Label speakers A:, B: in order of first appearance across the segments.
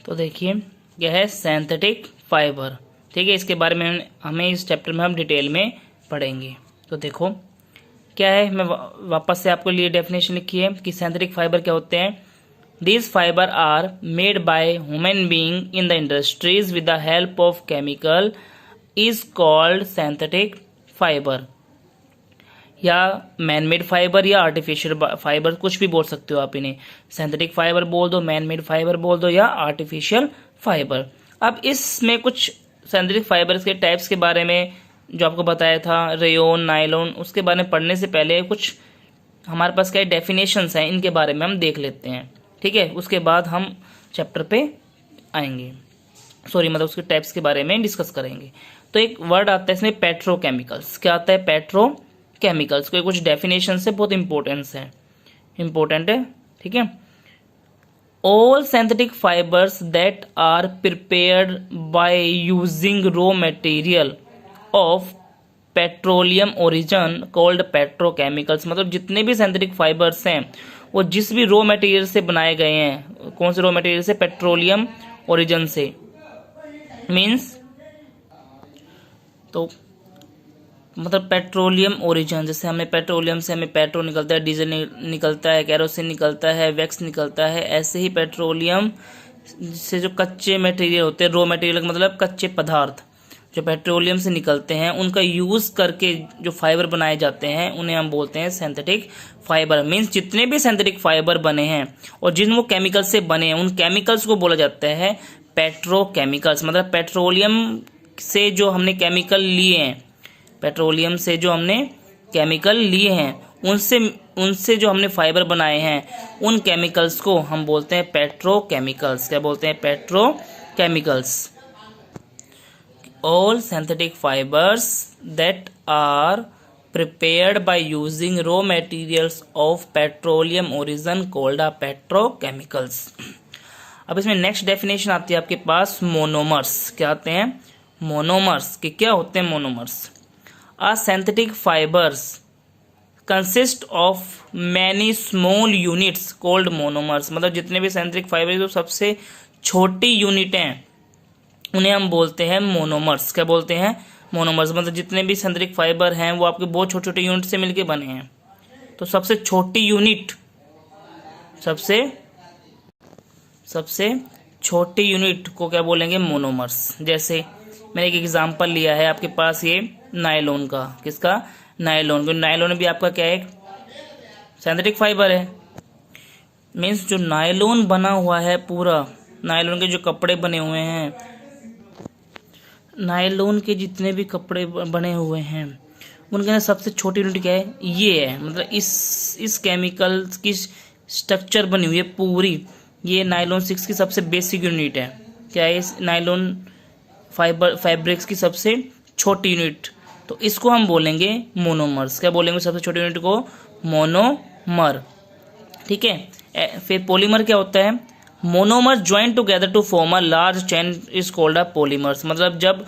A: तो देखिए यह है सिंथेटिक फाइबर। ठीक है, इसके बारे में हमें इस चैप्टर में हम डिटेल में पढ़ेंगे। तो देखो क्या है, मैं वापस से आपको लिए डेफिनेशन लिखी है कि सिंथेटिक फाइबर क्या होते हैं। These fibre are made by human being in the industries with the help of chemical is called synthetic fibre, या मैन मेड फाइबर या आर्टिफिशियल फाइबर, कुछ भी बोल सकते हो आप इन्हें। सिंथेटिक फाइबर बोल दो, मैन मेड फाइबर बोल दो, या आर्टिफिशियल फाइबर। अब इसमें कुछ सिंथेटिक फाइबर्स के टाइप्स के बारे में जो आपको बताया था, रेयोन, नायलॉन, उसके बारे में पढ़ने से पहले कुछ हमारे पास क्या डेफिनेशंस हैं, इनके बारे में हम देख लेते हैं। ठीक है, उसके बाद हम चैप्टर पे आएंगे, मतलब उसके टाइप्स के बारे में डिस्कस करेंगे। तो एक वर्ड आता है इसमें पेट्रोकेमिकल्स। क्या आता है? पेट्रोकेमिकल्स। कोई कुछ डेफिनेशन से बहुत इंपॉर्टेंट है। ठीक है, all synthetic fibres that are prepared by using raw material of petroleum origin called petrochemicals. मतलब जितने भी सिंथेटिक फाइबर्स हैं वो जिस भी रॉ मटेरियल से बनाए गए हैं। कौन से रॉ मटेरियल से? पेट्रोलियम ओरिजिन से। मीन्स तो मतलब पेट्रोलियम ओरिजिन, जैसे हमें पेट्रोलियम से हमें पेट्रोल निकलता है, डीजल निकलता है, कैरोसिन निकलता है, वैक्स निकलता है। ऐसे ही पेट्रोलियम से जो कच्चे मटेरियल होते हैं, रॉ मटेरियल मतलब कच्चे पदार्थ जो पेट्रोलियम से निकलते हैं, उनका यूज करके जो फाइबर बनाए जाते हैं उन्हें हम बोलते हैं सिंथेटिक फाइबर। मीन्स जितने भी सिंथेटिक फाइबर बने हैं और जिन वो केमिकल से बने हैं, उन केमिकल्स को बोला जाता है पेट्रोकेमिकल्स। मतलब पेट्रोलियम से जो हमने केमिकल लिए हैं, पेट्रोलियम से जो हमने केमिकल लिए हैं, उनसे जो हमने फाइबर बनाए हैं, उन केमिकल्स को हम बोलते हैं पेट्रोकेमिकल्स। क्या बोलते हैं? Petrochemicals. All synthetic fibers that are prepared by using raw materials of petroleum origin called petrochemicals। अब इसमें नेक्स्ट डेफिनेशन आती है आपके पास मोनोमर्स। क्या आते हैं? मोनोमर्स। कि क्या होते हैं monomers? A synthetic fibres consist of many small units called monomers. मतलब जितने भी सिंथेटिक फाइबर जो सबसे छोटी यूनिट हैं उन्हें हम बोलते हैं मोनोमर्स। क्या बोलते हैं? मोनोमर्स। मतलब जितने भी सिंथेटिक फाइबर हैं वो आपके बहुत छोटे छोटे यूनिट से मिलके बने हैं। तो सबसे छोटी यूनिट, सबसे छोटी यूनिट को क्या बोलेंगे? मोनोमर्स। जैसे मैंने एक एग्जांपल लिया है आपके पास, ये नायलॉन का। किसका? नायलॉन। नायलॉन भी आपका क्या है? सिंथेटिक फाइबर है। मीन्स जो नायलॉन बना हुआ है, पूरा नायलॉन के जो कपड़े बने हुए हैं, नायलॉन के जितने भी कपड़े बने हुए हैं, उनके अंदर सबसे छोटी यूनिट क्या है? ये है। मतलब इस केमिकल की स्ट्रक्चर बनी हुई है पूरी, ये नायलॉन 6 की सबसे बेसिक यूनिट है। क्या है? इस नायलॉन फैब्रिक्स की सबसे छोटी यूनिट। तो इसको हम बोलेंगे मोनोमर्स। क्या बोलेंगे? सबसे छोटी यूनिट को मोनोमर। ठीक है। फिर पॉलीमर क्या होता है? Monomers join together to form a large chain is called a polymers. मतलब जब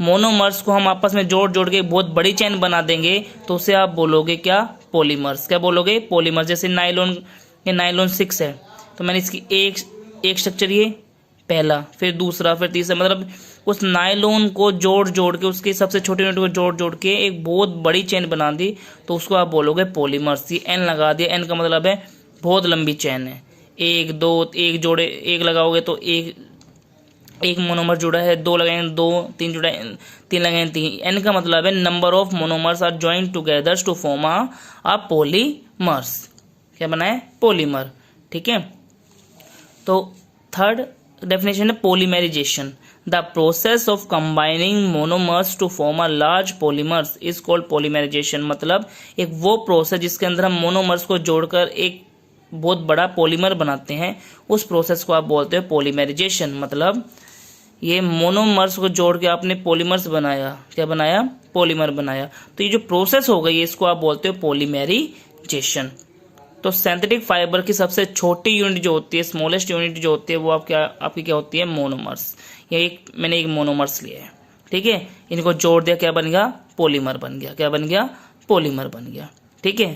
A: मोनोमर्स को हम आपस में जोड़ जोड़ के बहुत बड़ी चेन बना देंगे तो उसे आप बोलोगे क्या? पॉलीमर्स। क्या बोलोगे? पॉलीमर्स। जैसे नायलॉन 6 है, तो मैंने इसकी एक स्ट्रक्चर, ये पहला, फिर दूसरा, फिर तीसरा, मतलब उस नायलॉन को जोड़ जोड़ के, उसके सबसे छोटे यूनिट को जोड़ जोड़ के एक बहुत बड़ी चेन बना दी, तो उसको आप बोलोगे पॉलीमर्स। ये एन लगा दिया। एन का मतलब है बहुत लंबी चेन है। एक लगाओगे तो एक मोनोमर जुड़ा है, 2 लगाएंगे 2, 3 जुड़ा है 3 लगाएंगे 3। एन का मतलब है number of monomers are joined together to form a polymers. क्या बना है? पॉलीमर। ठीक है। तो थर्ड डेफिनेशन है polymerisation. The process of combining monomers to form a large polymers is called polymerisation. मतलब एक वो प्रोसेस जिसके अंदर हम मोनोमर्स को जोड़कर एक बहुत बड़ा पॉलीमर बनाते हैं, उस प्रोसेस को आप बोलते हो पॉलीमराइजेशन। मतलब ये मोनोमर्स को जोड़ के आपने पॉलीमर्स बनाया। क्या बनाया? पॉलीमर बनाया। तो ये जो प्रोसेस हो गई, इसको आप बोलते हो पॉलीमराइजेशन। तो सिंथेटिक फाइबर की सबसे छोटी यूनिट जो होती है, स्मॉलेस्ट यूनिट जो होती है, वो आपकी क्या होती है? मोनोमर्स। ये मैंने एक मोनोमर्स लिया है। ठीक है, इनको जोड़ दिया, क्या बन गया? पॉलीमर बन गया। क्या बन गया? पॉलीमर बन गया। ठीक है।